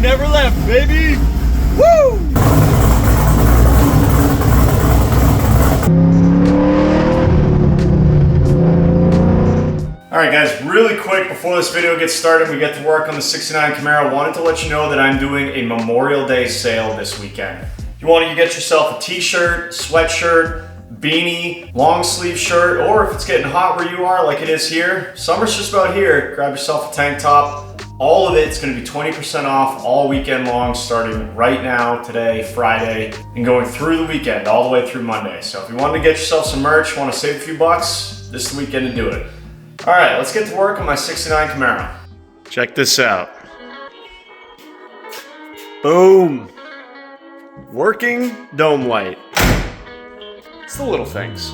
never left, baby. Woo! Alright guys, really quick before this video gets started, we get to work on the 69 Camaro. Wanted to let you know that I'm doing a Memorial Day sale this weekend. If you want to get yourself a t-shirt, sweatshirt, beanie, long sleeve shirt, or if it's getting hot where you are like it is here, summer's just about here, grab yourself a tank top. All of it's going to be 20% off all weekend long, starting right now, today, Friday, and going through the weekend, all the way through Monday. So if you want to get yourself some merch, want to save a few bucks, this is the weekend to do it. All right, let's get to work on my 69 Camaro. Check this out. Boom. Working dome light. It's the little things.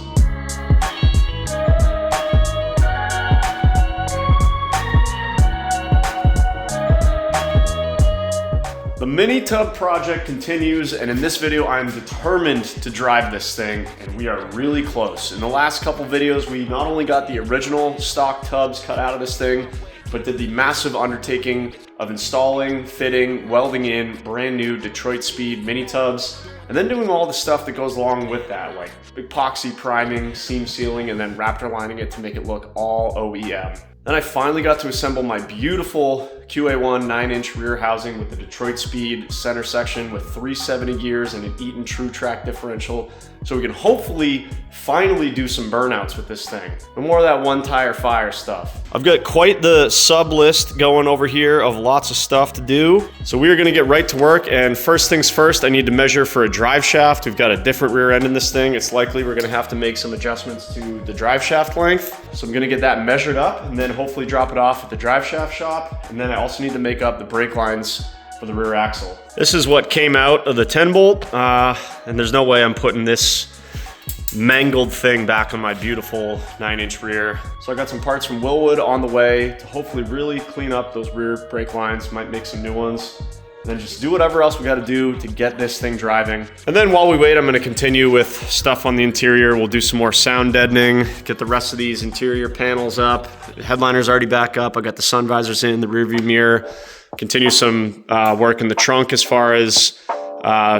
The Mini Tub project continues, and in this video I am determined to drive this thing, and we are really close. In the last couple videos we not only got the original stock tubs cut out of this thing, but did the massive undertaking of installing, fitting, welding in brand new Detroit Speed Mini Tubs, and then doing all the stuff that goes along with that, like epoxy priming, seam sealing, and then Raptor lining it to make it look all OEM. Then I finally got to assemble my beautiful QA1 9-inch rear housing with the Detroit Speed center section with 370 gears and an Eaton True Track differential, so we can hopefully finally do some burnouts with this thing. No more of that one tire fire stuff. I've got quite the sub list going over here of lots of stuff to do. So we are gonna get right to work, and first things first, I need to measure for a drive shaft. We've got a different rear end in this thing. It's likely we're gonna have to make some adjustments to the drive shaft length. So I'm gonna get that measured up and then hopefully drop it off at the drive shaft shop. And then I also need to make up the brake lines for the rear axle. This is what came out of the 10 bolt, and there's no way I'm putting this mangled thing back on my beautiful 9-inch rear. So I got some parts from Willwood on the way to hopefully really clean up those rear brake lines, might make some new ones, and then just do whatever else we got to do to get this thing driving. And then while we wait, I'm going to continue with stuff on the interior. We'll do some more sound deadening, get the rest of these interior panels up. The headliner's already back up. I got the sun visors in, the rear view mirror. Continue some work in the trunk as far as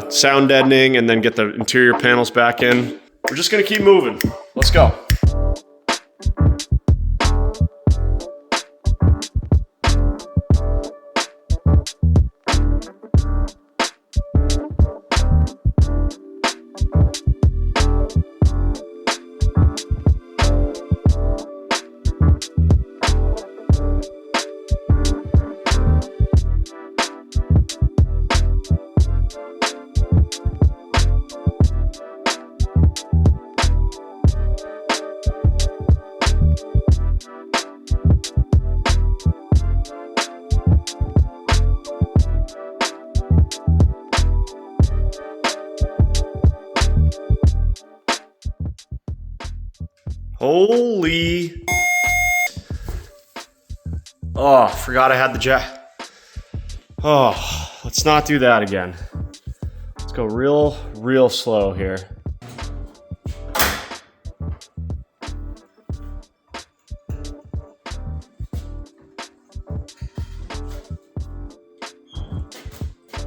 sound deadening, and then get the interior panels back in. We're just gonna keep moving. Let's go. Holy. Oh, forgot I had the jack. Oh, let's not do that again. Let's go real slow here.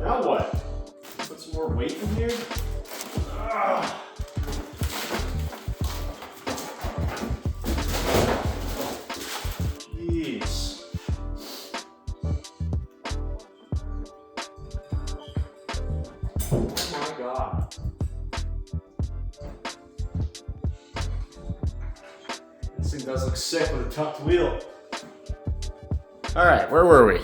Now what? Put some more weight in here? Ah. This thing does look sick with a tucked wheel. All right, where were we?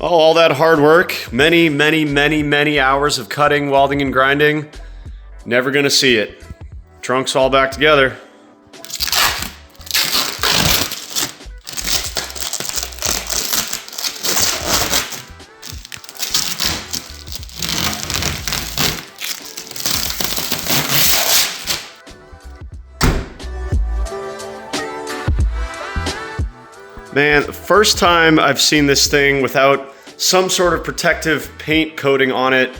Oh, all that hard work, many hours of cutting, welding, and grinding. Never gonna see it. Trunk's all back together. Man, first time I've seen this thing without some sort of protective paint coating on it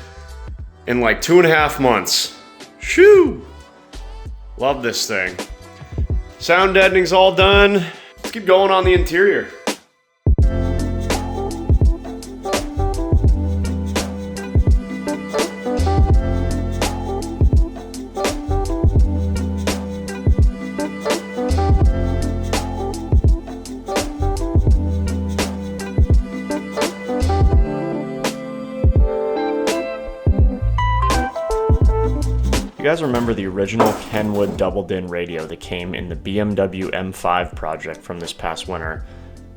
in like 2.5 months. Shoo! Love this thing. Sound deadening's all done. Let's keep going on the interior. You guys remember the original Kenwood double din radio that came in the BMW M5 project from this past winter?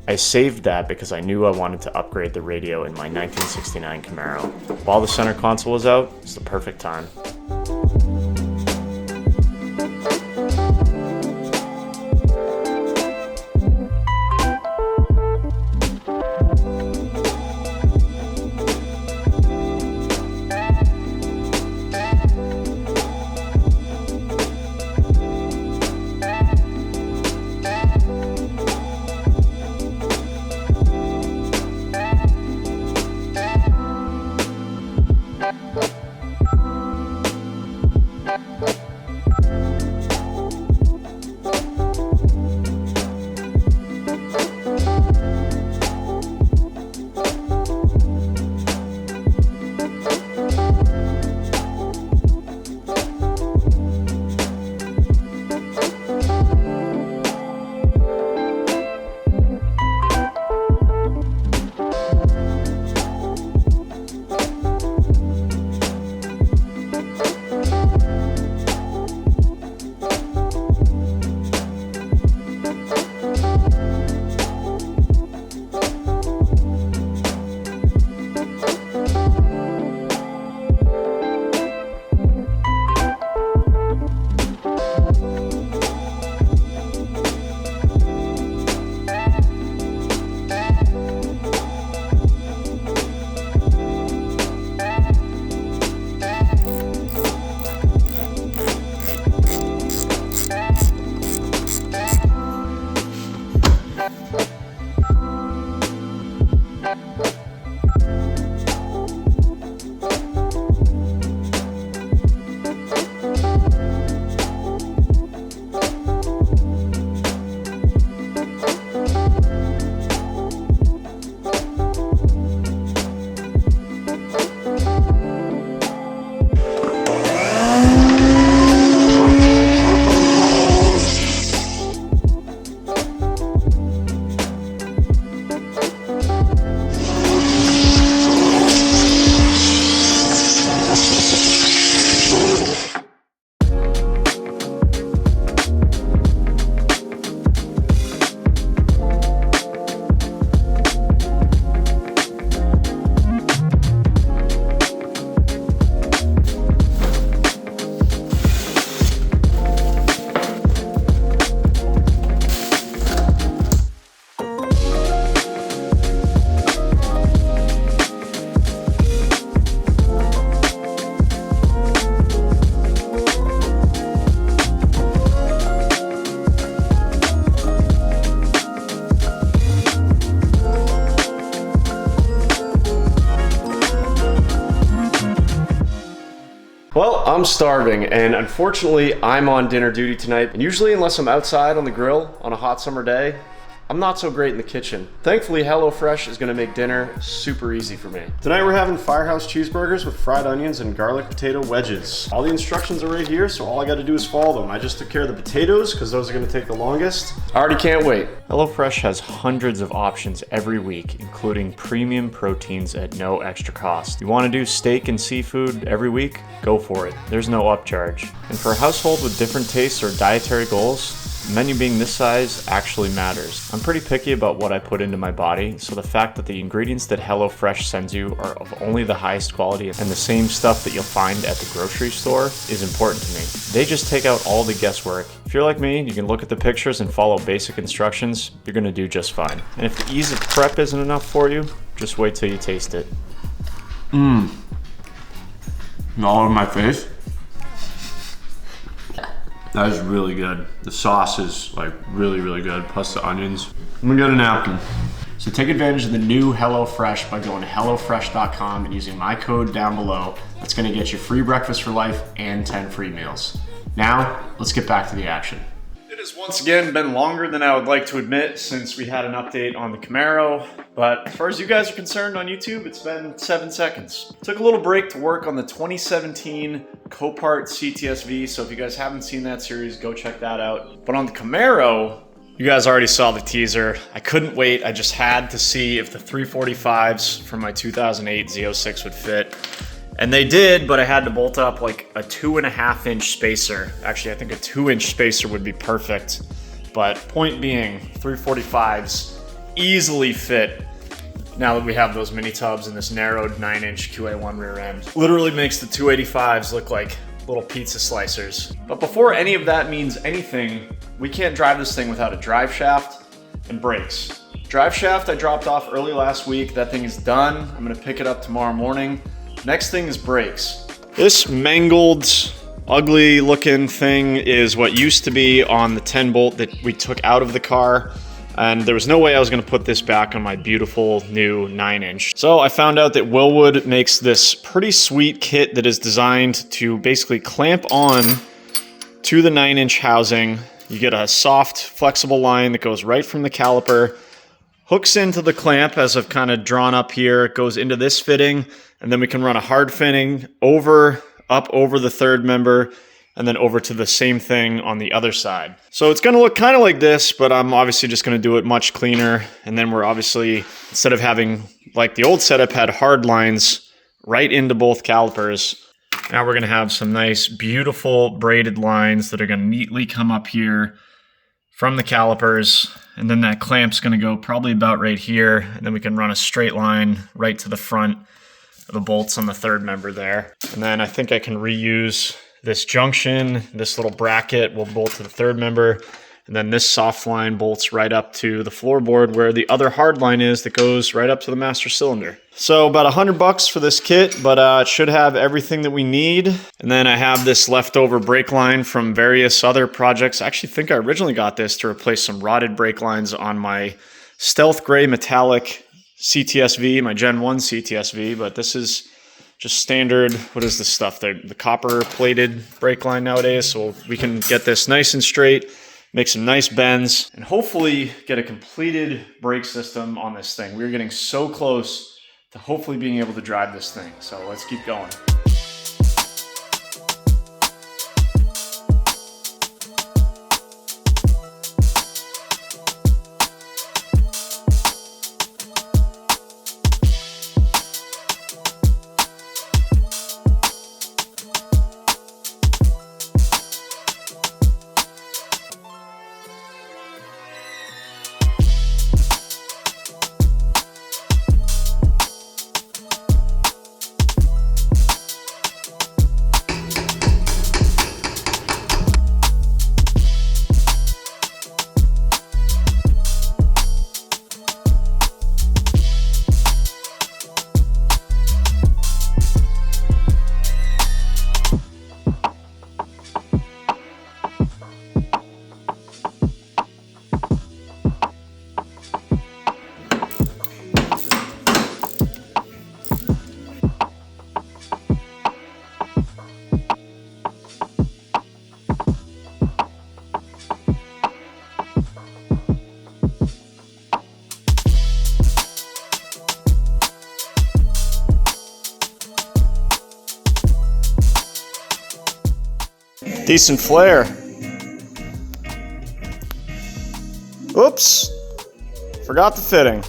I saved that because I knew I wanted to upgrade the radio in my 1969 Camaro. While the center console was out, it's the perfect time. Well, I'm starving, and unfortunately, I'm on dinner duty tonight. And usually, unless I'm outside on the grill on a hot summer day, I'm not so great in the kitchen. Thankfully, HelloFresh is gonna make dinner super easy for me. Tonight we're having Firehouse cheeseburgers with fried onions and garlic potato wedges. All the instructions are right here, so all I gotta do is follow them. I just took care of the potatoes, because those are gonna take the longest. I already can't wait. HelloFresh has hundreds of options every week, including premium proteins at no extra cost. You wanna do steak and seafood every week? Go for it. There's no upcharge. And for a household with different tastes or dietary goals, menu being this size actually matters. I'm pretty picky about what I put into my body, so the fact that the ingredients that HelloFresh sends you are of only the highest quality and the same stuff that you'll find at the grocery store is important to me. They just take out all the guesswork. If you're like me, you can look at the pictures and follow basic instructions, you're gonna do just fine. And if the ease of prep isn't enough for you, just wait till you taste it. All over my face. That is really good. The sauce is like really, really good, plus the onions. I'm gonna get a napkin. So take advantage of the new HelloFresh by going to HelloFresh.com and using my code down below. That's gonna get you free breakfast for life and 10 free meals. Now, let's get back to the action. It has once again been longer than I would like to admit since we had an update on the Camaro, but as far as you guys are concerned on YouTube, it's been 7 seconds. Took a little break to work on the 2017 Copart CTS-V, so if you guys haven't seen that series, go check that out. But on the Camaro, you guys already saw the teaser. I couldn't wait, I just had to see if the 345s from my 2008 Z06 would fit. And they did, but I had to bolt up like a 2.5-inch spacer. Actually, I think a 2-inch spacer would be perfect. But point being, 345s easily fit now that we have those mini tubs and this narrowed 9-inch QA1 rear end. Literally makes the 285s look like little pizza slicers. But before any of that means anything, we can't drive this thing without a drive shaft and brakes. Drive shaft I dropped off early last week. That thing is done. I'm gonna pick it up tomorrow morning. Next thing is brakes. This mangled, ugly looking thing is what used to be on the 10 bolt that we took out of the car. And there was no way I was gonna put this back on my beautiful new 9-inch. So I found out that Wilwood makes this pretty sweet kit that is designed to basically clamp on to the 9-inch housing. You get a soft, flexible line that goes right from the caliper, hooks into the clamp as I've kind of drawn up here. It goes into this fitting, and then we can run a hard fitting up over the third member, and then over to the same thing on the other side. So it's gonna look kind of like this, but I'm obviously just gonna do it much cleaner. And then we're obviously, instead of having, like the old setup had hard lines right into both calipers, now we're gonna have some nice, beautiful braided lines that are gonna neatly come up here from the calipers, and then that clamp's gonna go probably about right here, and then we can run a straight line right to the front of the bolts on the third member there. And then I think I can reuse this junction, this little bracket will bolt to the third member, and then this soft line bolts right up to the floorboard where the other hard line is that goes right up to the master cylinder. So about $100 for this kit, but it should have everything that we need. And then I have this leftover brake line from various other projects. I actually think I originally got this to replace some rotted brake lines on my stealth gray metallic CTS-V, my Gen 1 CTS-V, but this is just standard, what is this stuff? The copper plated brake line nowadays, so we can get this nice and straight, make some nice bends, and hopefully get a completed brake system on this thing. We're getting so close to hopefully being able to drive this thing, so let's keep going. Decent flare. Oops, forgot the fitting.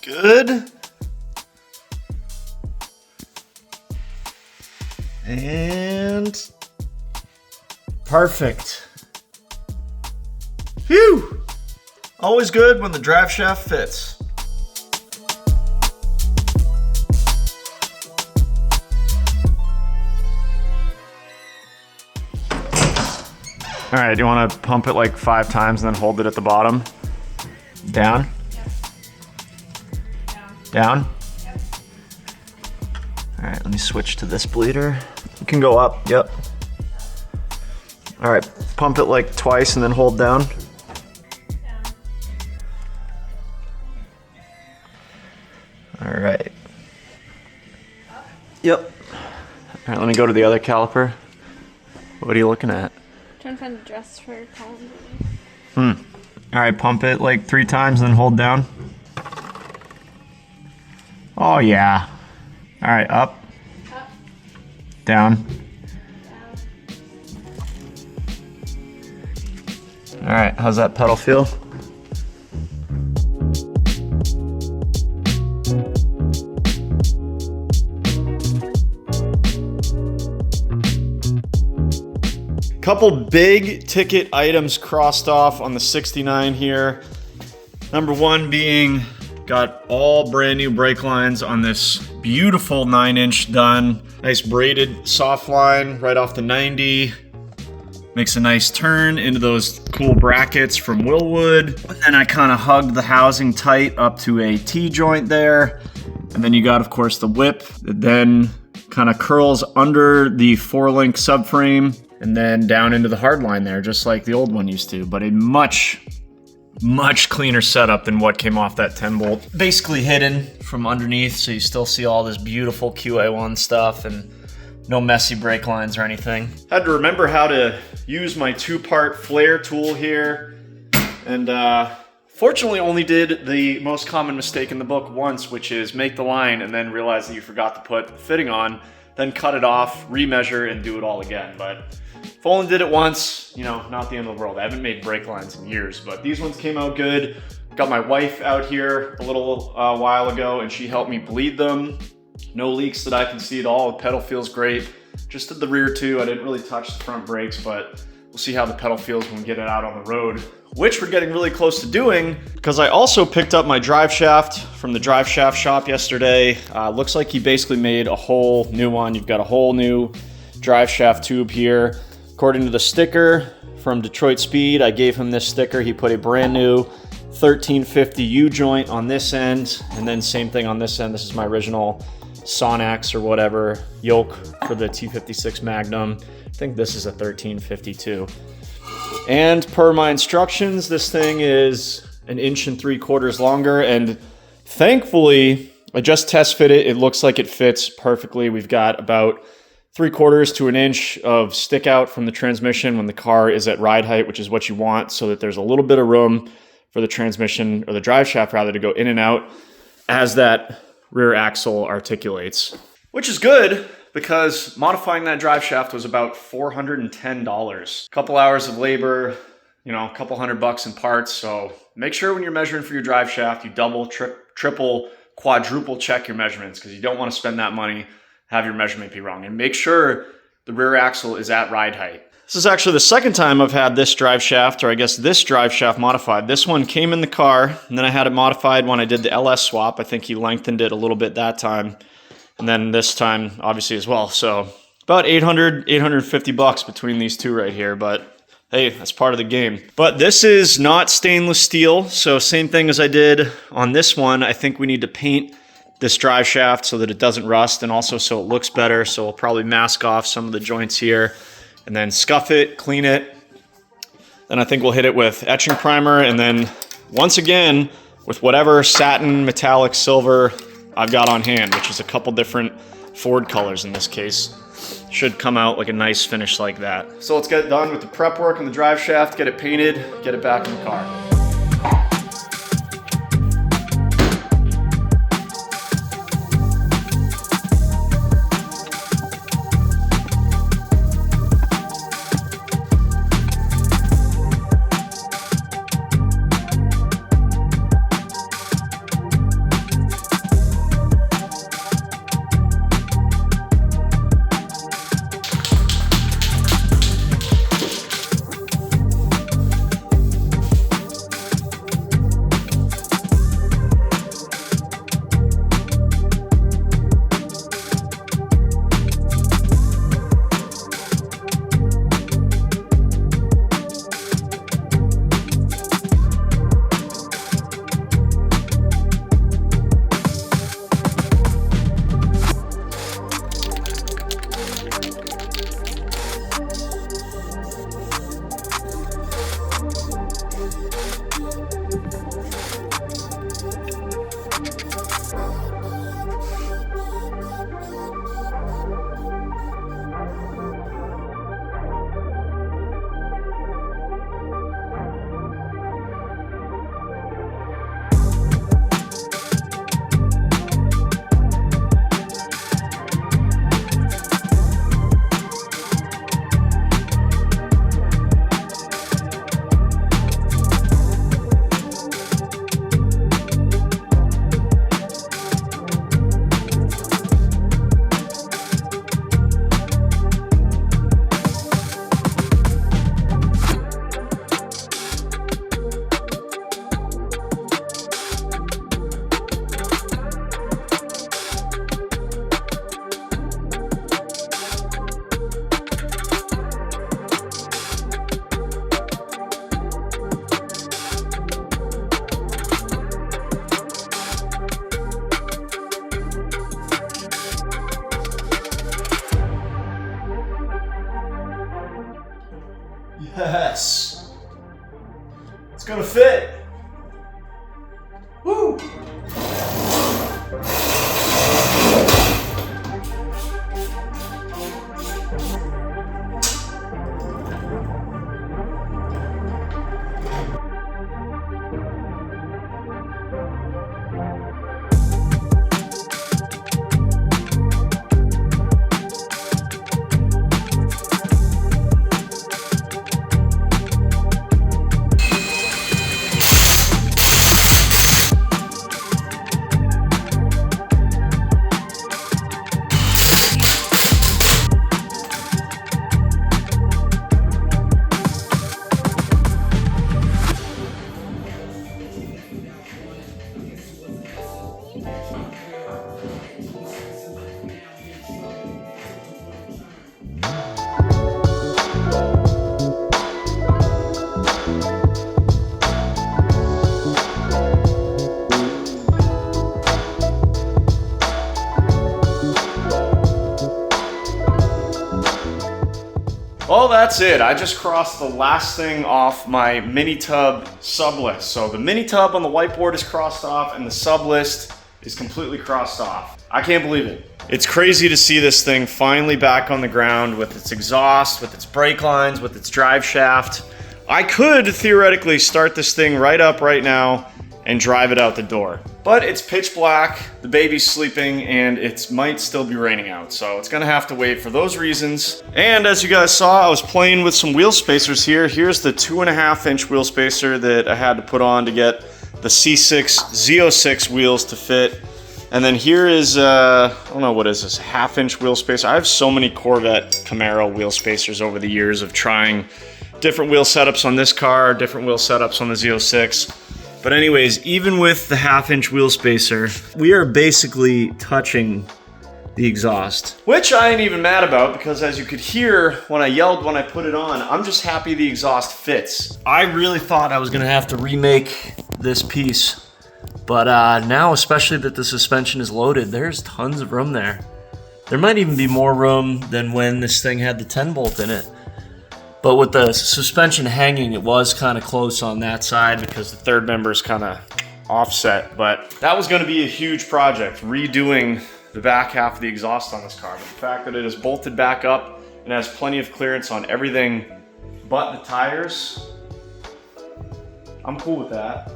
good. And perfect. Phew! Always good when the drive shaft fits. All right, you want to pump it like 5 times and then hold it at the bottom? Down? Yep. Down? Yep. All right, let me switch to this bleeder. You can go up, yep. All right, pump it like twice and then hold down. Down. All right. Up. Yep. All right, let me go to the other caliper. What are you looking at? Trying to find the dress for Colin. All right, pump it like 3 times and then hold down. Oh yeah. All right, up, Up. down. Down. All right, how's that pedal feel? Couple big ticket items crossed off on the 69 here. Number 1 being, got all brand new brake lines on this beautiful 9-inch done. Nice braided soft line right off the 90. Makes a nice turn into those cool brackets from Willwood. And then I kind of hugged the housing tight up to a T-joint there. And then you got, of course, the whip that then kind of curls under the 4-link subframe and then down into the hard line there, just like the old one used to, but a much cleaner setup than what came off that 10 bolt. Basically hidden from underneath, so you still see all this beautiful QA1 stuff and no messy brake lines or anything. Had to remember how to use my 2-part flare tool here, and fortunately only did the most common mistake in the book once, which is make the line and then realize that you forgot to put the fitting on, then cut it off, remeasure, and do it all again. But if only did it once, you know, not the end of the world. I haven't made brake lines in years, but these ones came out good. Got my wife out here a little while ago, and she helped me bleed them. No leaks that I can see at all. The pedal feels great. Just did the rear too. I didn't really touch the front brakes, but we'll see how the pedal feels when we get it out on the road, which we're getting really close to doing, because I also picked up my drive shaft from the drive shaft shop yesterday. Looks like he basically made a whole new one. You've got a whole new drive shaft tube here. According to the sticker from Detroit Speed, I gave him this sticker. He put a brand new 1350 U-joint on this end, and then same thing on this end. This is my original Sonax or whatever yoke for the T56 Magnum. I think this is a 1352. And per my instructions, this thing is 1 3/4 inches longer, and thankfully I just test fit it. It looks like it fits perfectly. We've got about 3/4 to 1 inch of stick out from the transmission when the car is at ride height, which is what you want, so that there's a little bit of room for the transmission, or the drive shaft rather, to go in and out as that rear axle articulates. Which is good, because modifying that drive shaft was about $410. A couple hours of labor, you know, a couple $100 in parts. So make sure when you're measuring for your drive shaft, you double, triple, quadruple check your measurements, because you don't want to spend that money, have your measurement be wrong. And make sure the rear axle is at ride height. This is actually the second time I've had this drive shaft, or I guess this drive shaft modified. This one came in the car, and then I had it modified when I did the LS swap. I think he lengthened it a little bit that time, and then this time obviously as well. So about $850 between these two right here, but hey, that's part of the game. But this is not stainless steel, so same thing as I did on this one. I think we need to paint this drive shaft so that it doesn't rust, and also so it looks better. So we'll probably mask off some of the joints here and then scuff it, clean it. Then I think we'll hit it with etching primer, and then once again with whatever satin, metallic, silver I've got on hand, which is a couple different Ford colors in this case. Should come out like a nice finish like that. So let's get it done with the prep work on the drive shaft, get it painted, get it back in the car. gonna fit. Woo! Well, that's it. I just crossed the last thing off my mini tub sub list. So the mini tub on the whiteboard is crossed off and the sub list is completely crossed off. I can't believe it. It's crazy to see this thing finally back on the ground with its exhaust, with its brake lines, with its drive shaft. I could theoretically start this thing right up right now and drive it out the door. But it's pitch black, the baby's sleeping, and it might still be raining out, so it's gonna have to wait for those reasons. And as you guys saw, I was playing with some wheel spacers here. Here's the 2.5-inch wheel spacer that I had to put on to get the C6 Z06 wheels to fit. And then here is, I don't know, what is this, 1/2-inch wheel spacer. I have so many Corvette Camaro wheel spacers over the years of trying different wheel setups on this car, different wheel setups on the Z06. But anyways, even with the 1/2-inch wheel spacer, we are basically touching the exhaust. Which I ain't even mad about, because as you could hear when I yelled when I put it on, I'm just happy the exhaust fits. I really thought I was gonna have to remake this piece. But now, especially that the suspension is loaded, there's tons of room there. There might even be more room than when this thing had the 10-bolt in it. But with the suspension hanging, it was kind of close on that side because the third member is kind of offset. But that was going to be a huge project, redoing the back half of the exhaust on this car. But the fact that it is bolted back up and has plenty of clearance on everything but the tires, I'm cool with that.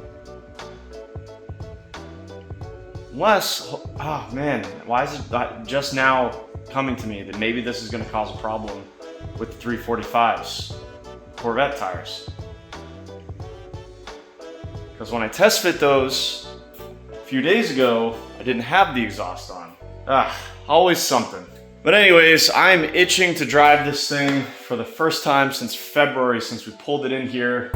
Unless, oh man, why is it just now coming to me that maybe this is going to cause a problem with the 345s, Corvette tires? Because when I test fit those a few days ago, I didn't have the exhaust on. Always something. But anyways, I'm itching to drive this thing for the first time since February, since we pulled it in here.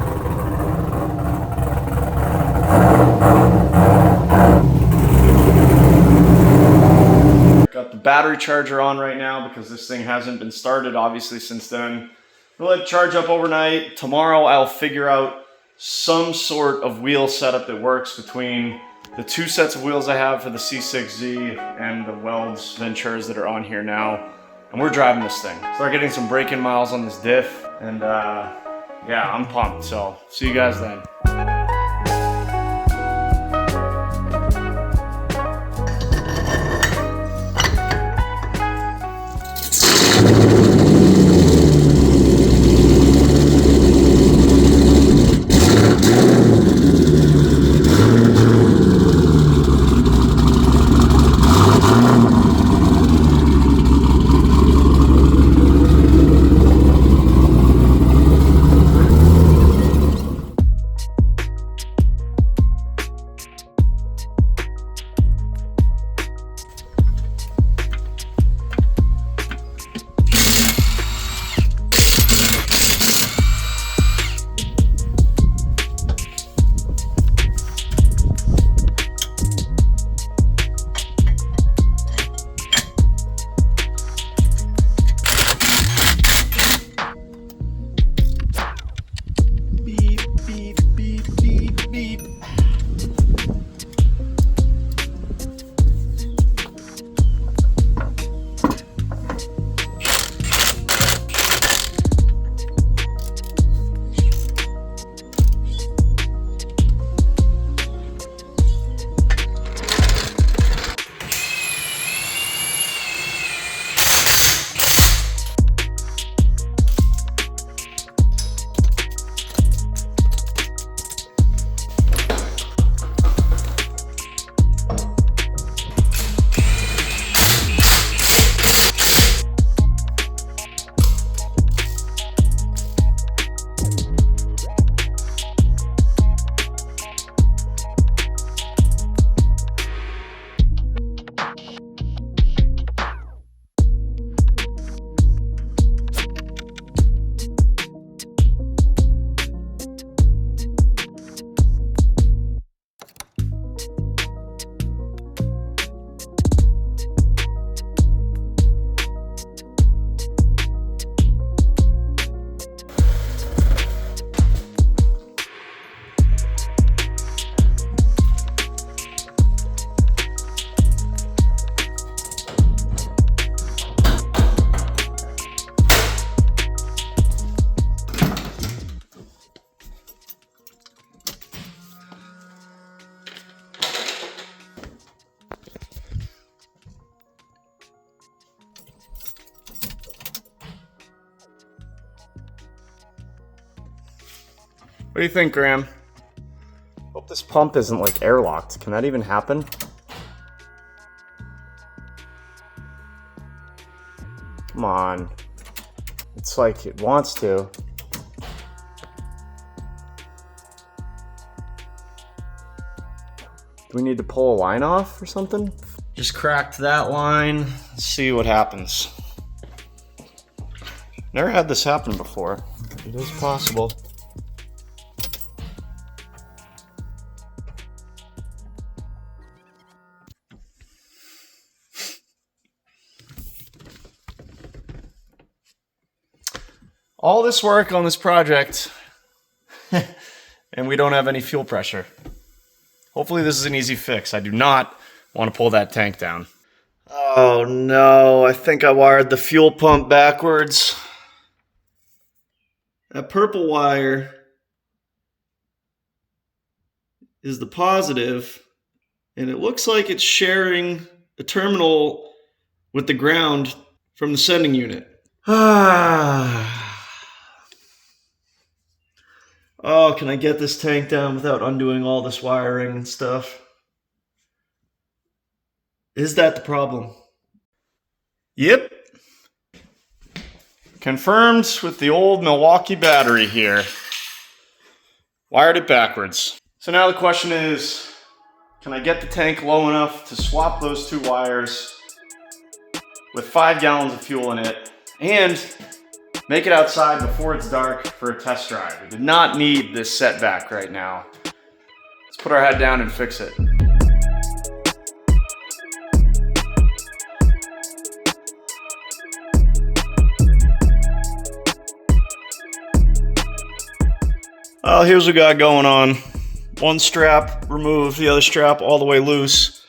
Got the battery charger on right now because this thing hasn't been started obviously since then. We'll let it charge up overnight. Tomorrow I'll figure out some sort of wheel setup that works between the two sets of wheels I have for the C6Z and the Welds Venturas that are on here now. And we're driving this thing. Start getting some break-in miles on this diff. And yeah, I'm pumped. So see you guys then. What do you think, Graham? Hope this pump isn't like airlocked. Can that even happen? Come on. It's like it wants to. Do we need to pull a line off or something? Just cracked that line. Let's see what happens. Never had this happen before. It is possible. All this work on this project, and we don't have any fuel pressure. Hopefully this is an easy fix. I do not want to pull that tank down. Oh no, I think I wired the fuel pump backwards. That purple wire is the positive, and it looks like it's sharing a terminal with the ground from the sending unit. Oh, can I get this tank down without undoing all this wiring and stuff? Is that the problem? Yep. Confirmed with the old Milwaukee battery here. Wired it backwards. So now the question is, can I get the tank low enough to swap those two wires with 5 gallons of fuel in it and make it outside before it's dark for a test drive? We did not need this setback right now. Let's put our head down and fix it. Well, here's what we got going on. One strap removed, the other strap all the way loose.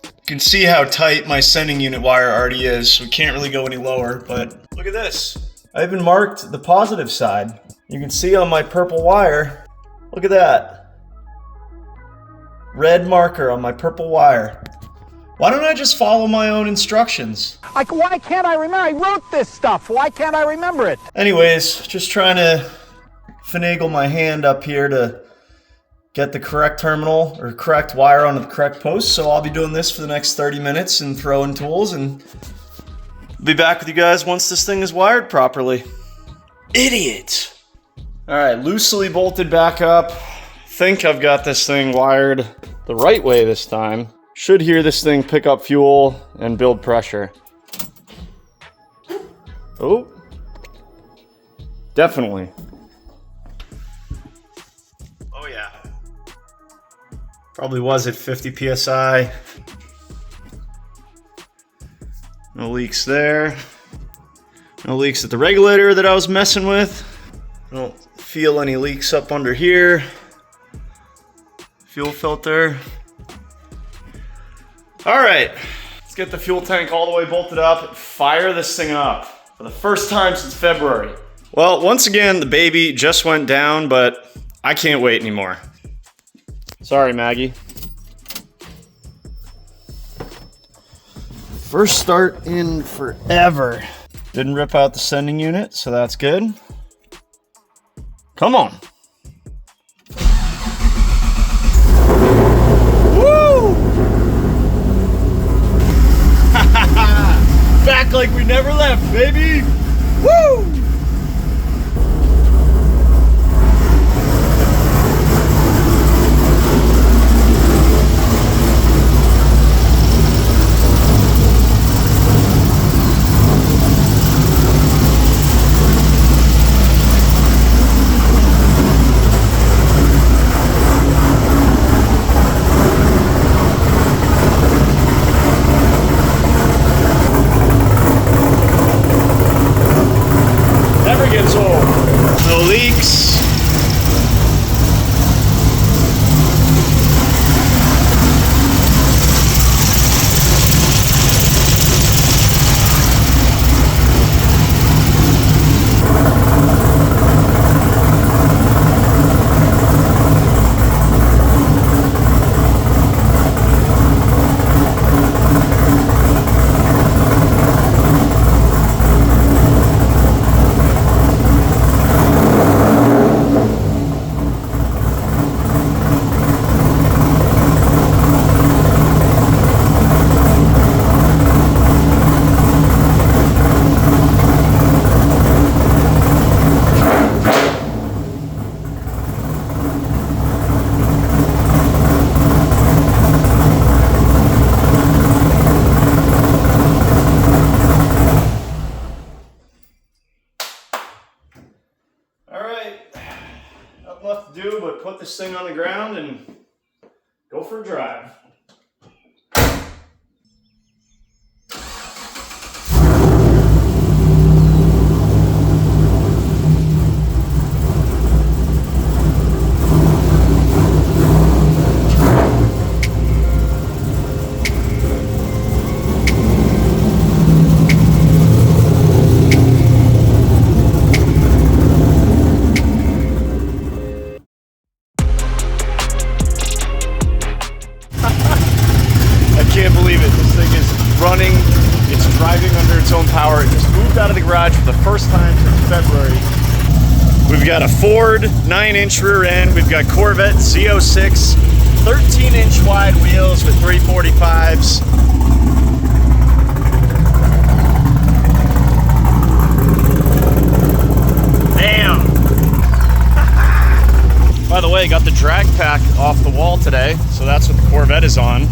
You can see how tight my sending unit wire already is, so we can't really go any lower, but look at this. I even marked the positive side. You can see on my purple wire, look at that. Red marker on my purple wire. Why don't I just follow my own instructions? Why can't I remember? I wrote this stuff. Why can't I remember it? Anyways, just trying to finagle my hand up here to get the correct terminal or correct wire onto the correct post. So I'll be doing this for the next 30 minutes and throwing tools, and be back with you guys once this thing is wired properly. Idiot! All right, loosely bolted back up. Think I've got this thing wired the right way this time. Should hear this thing pick up fuel and build pressure. Oh, definitely. Oh yeah. Probably was at 50 PSI. No leaks there. No leaks at the regulator that I was messing with. I don't feel any leaks up under here. Fuel filter. All right, let's get the fuel tank all the way bolted up and fire this thing up for the first time since February. Well, once again, the baby just went down, but I can't wait anymore. Sorry, Maggie. First start in forever. Didn't rip out the sending unit, so that's good. Come on. Woo! Back like we never left, baby! Woo! this thing on the ground and go for a drive. Running, it's driving under its own power. It just moved out of the garage for the first time since February. We've got a Ford 9-inch rear end. We've got Corvette Z06, 13-inch wide wheels with 345s. Damn! By the way, got the drag pack off the wall today, so that's what the Corvette is on.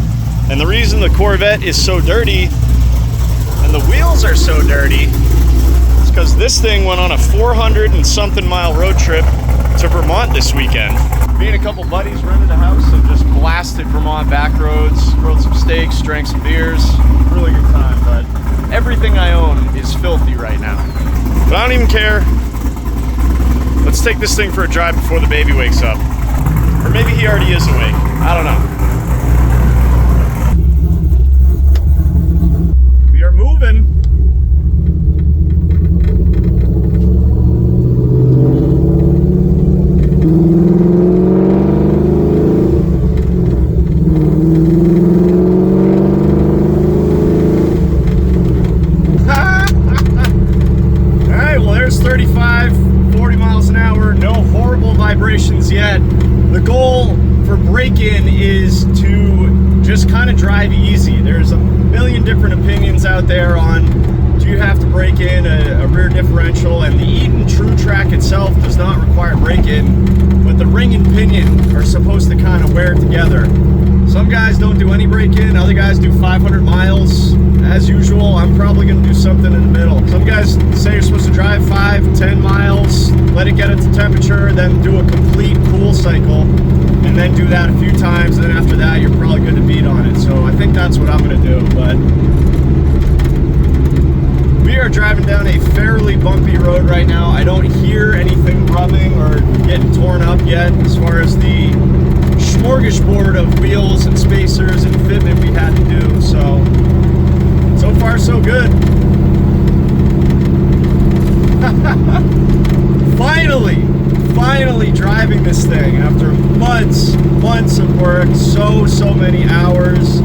And the reason the Corvette is so dirty and the wheels are so dirty is because this thing went on a 400 and something mile road trip to Vermont this weekend. Me and a couple buddies rented a house and just blasted Vermont back roads, grilled some steaks, drank some beers. Really good time, but everything I own is filthy right now. But I don't even care. Let's take this thing for a drive before the baby wakes up. Or maybe he already is awake. I don't know. Moving. Alright, well there's 35, 40 miles an hour, no horrible vibrations yet. The goal for break-in is to just kind of drive easy. There's a million different opinions out there on do you have to break in a rear differential, and the Eaton True Track itself does not require break-in, but the ring and pinion are supposed to kind of wear together. Some guys don't do any break-in, other guys do 500 miles. As usual, I'm probably going to do something in the middle. Some guys say you're supposed to drive 5-10 miles, let it get it to temperature, then do a complete cool cycle, and then do that a few times, and then after that you're probably good to beat on it. So I think that's what I'm going to do. But we are driving down a fairly bumpy road right now. I don't hear anything rubbing or getting torn up yet as far as the smorgasbord of wheels and spacers and fitment we had to do. So far so good. Finally driving this thing after months of work, so many hours.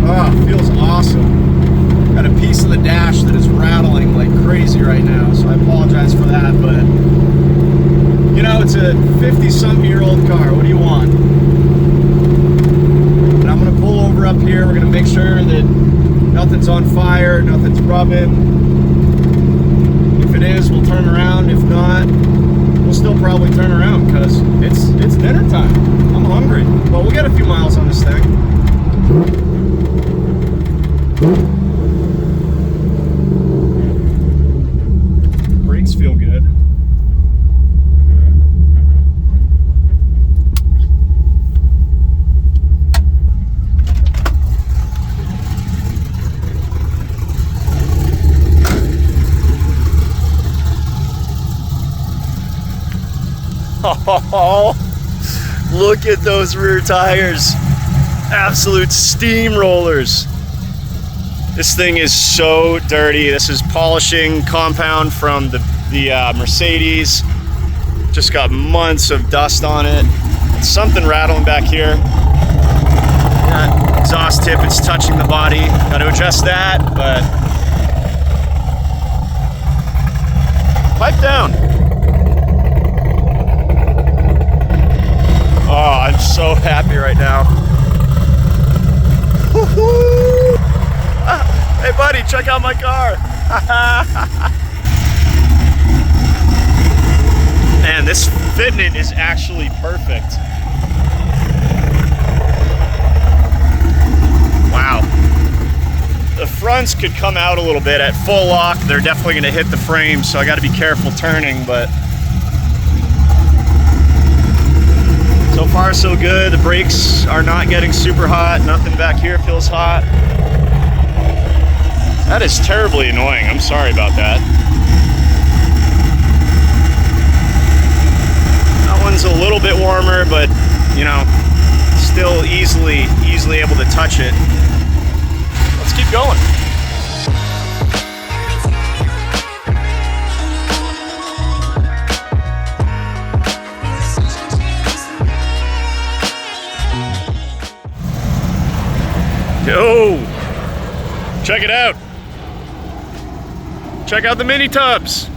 Oh, feels awesome. Got a piece of the dash that is rattling like crazy right now, so I apologize for that, but you know, it's a 50-something-year-old car. What do you want? And I'm gonna pull over up here. We're gonna make sure that nothing's on fire, nothing's rubbing. If it is, we'll turn around. If not, we'll still probably turn around because it's dinner time. I'm hungry. Well, we'll get a few miles on this thing. Brakes feel good. Oh, look at those rear tires. Absolute steamrollers. This thing is so dirty. This is polishing compound from the Mercedes. Just got months of dust on it. Something rattling back here. That exhaust tip, it's touching the body. Got to adjust that, but pipe down. Oh, I'm so happy right now. Woo-hoo! Hey buddy, check out my car. Man, this fitment is actually perfect. Wow. The fronts could come out a little bit at full lock. They're definitely gonna hit the frame, so I gotta be careful turning, but far so good. The brakes are not getting super hot. Nothing back here feels hot. That is terribly annoying. I'm sorry about that. That one's a little bit warmer, but you know, still easily able to touch it. Let's keep going. Yo, check it out. Check out the Mini Tubs.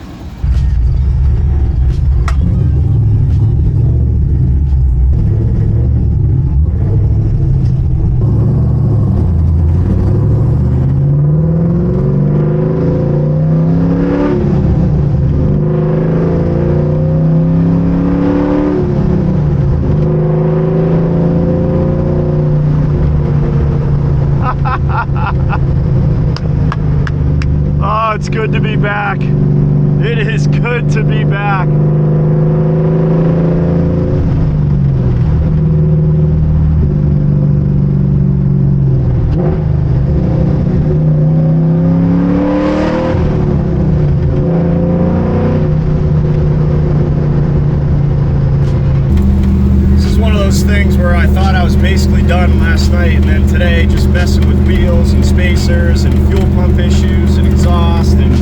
Oh, it's good to be back. It is good to be back. This is one of those things where I thought I was basically done last night, and then today just messing with wheels and spacers and fuel pump issues and exhaust and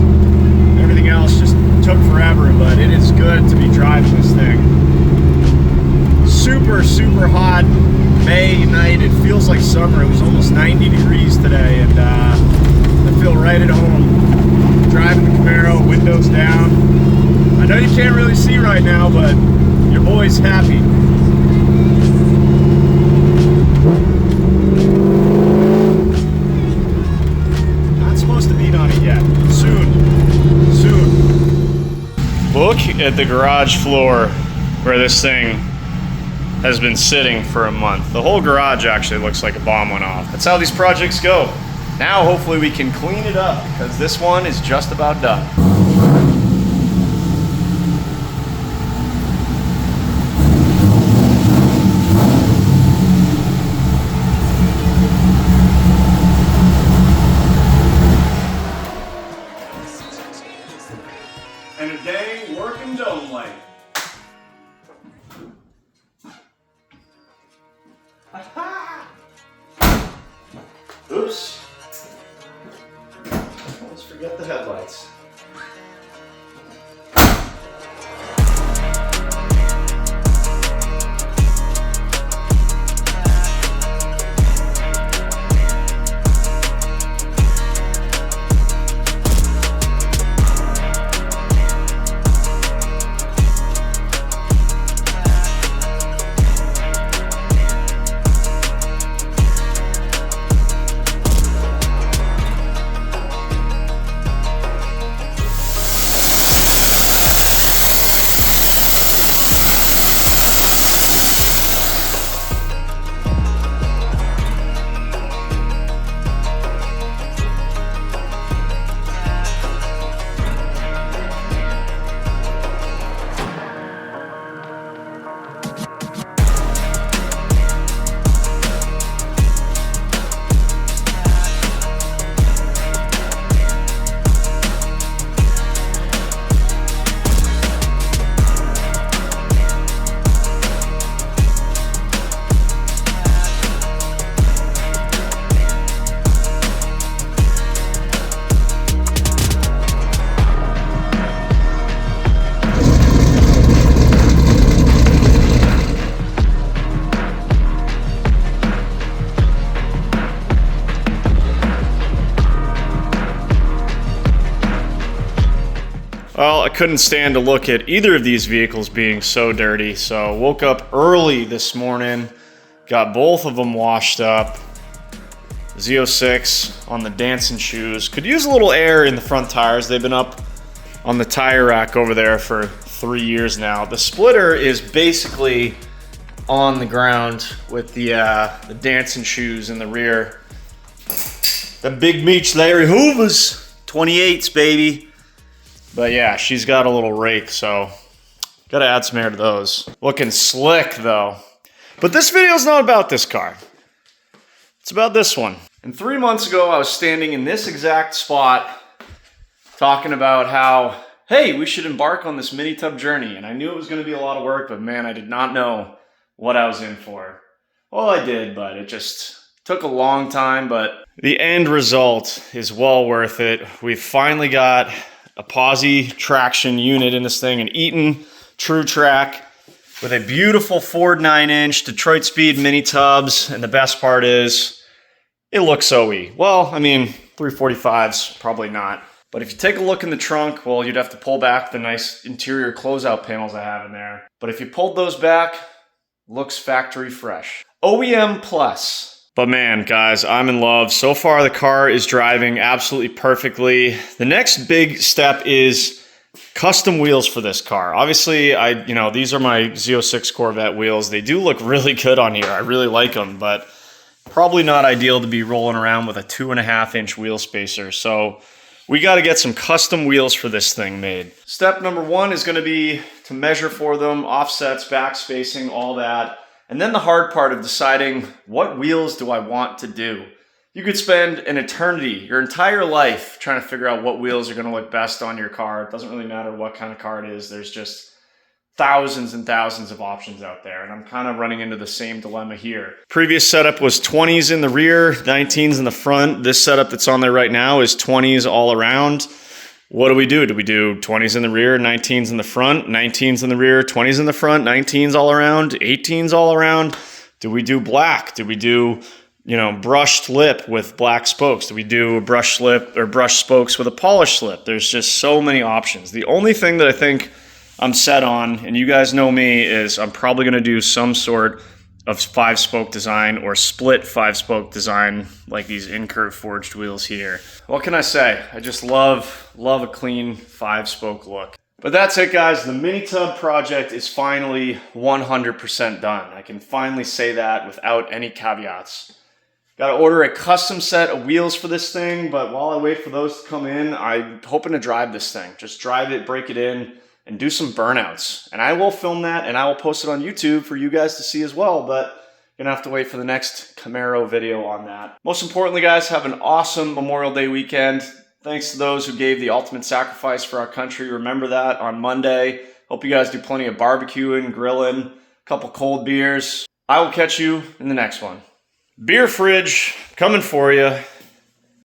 everything else just took forever, but it is good to be driving this thing. Super hot May night. It feels like summer. It was almost 90 degrees today, and I feel right at home. Driving the Camaro, windows down. I know you can't really see right now, but your boy's happy. Not supposed to beat on it yet. Soon. Look at the garage floor where this thing has been sitting for a month. The whole garage actually looks like a bomb went off. That's how these projects go. Now hopefully we can clean it up, because this one is just about done. And a day working dome light. Oops. Let's forget the headlights. Well, I couldn't stand to look at either of these vehicles being so dirty, so woke up early this morning, got both of them washed up. Z06 on the dancing shoes. Could use a little air in the front tires. They've been up on the tire rack over there for 3 years now. The splitter is basically on the ground with the dancing shoes in the rear. The big meats Larry Hoover's 28s, baby. But yeah, she's got a little rake, so gotta add some air to those. Looking slick though. But this video is not about this car. It's about this one. And 3 months ago, I was standing in this exact spot talking about how, hey, we should embark on this mini tub journey. And I knew it was gonna be a lot of work, but man, I did not know what I was in for. Well, I did, but it just took a long time, but the end result is well worth it. We've finally got a posi traction unit in this thing, an Eaton True Track with a beautiful Ford 9-inch Detroit Speed mini tubs. And the best part is, it looks OE. Well, I mean, 345s, probably not. But if you take a look in the trunk, well, you'd have to pull back the nice interior closeout panels I have in there. But if you pulled those back, looks factory fresh. OEM plus. But man, guys, I'm in love. So far, the car is driving absolutely perfectly. The next big step is custom wheels for this car. Obviously, these are my Z06 Corvette wheels. They do look really good on here. I really like them, but probably not ideal to be rolling around with a 2.5-inch wheel spacer. So we got to get some custom wheels for this thing made. Step number 1 is going to be to measure for them, offsets, back spacing, all that. And then the hard part of deciding what wheels do I want to do. You could spend an eternity, your entire life, trying to figure out what wheels are going to look best on your car. It doesn't really matter what kind of car it is. There's just thousands and thousands of options out there, and I'm kind of running into the same dilemma here. Previous setup was 20s in the rear, 19s in the front. This setup that's on there right now is 20s all around. What do we do? Do we do 20s in the rear, 19s in the front, 19s in the rear, 20s in the front, 19s all around, 18s all around? Do we do black? Do we do, brushed lip with black spokes? Do we do a brushed lip or brushed spokes with a polished lip? There's just so many options. The only thing that I think I'm set on, and you guys know me, is I'm probably going to do some sort of 5-spoke design or split 5-spoke design like these in-curve forged wheels here. What can I say? I just love a clean 5-spoke look. But that's it, guys. The mini tub project is finally 100% done. I can finally say that without any caveats. Got to order a custom set of wheels for this thing, but while I wait for those to come in, I'm hoping to drive this thing. Just drive it, break it in, and do some burnouts. And I will film that and I will post it on YouTube for you guys to see as well, but you're gonna have to wait for the next Camaro video on that. Most importantly, guys, have an awesome Memorial Day weekend. Thanks to those who gave the ultimate sacrifice for our country. Remember that on Monday. Hope you guys do plenty of barbecuing, grilling, a couple cold beers. I will catch you in the next one. Beer fridge coming for you.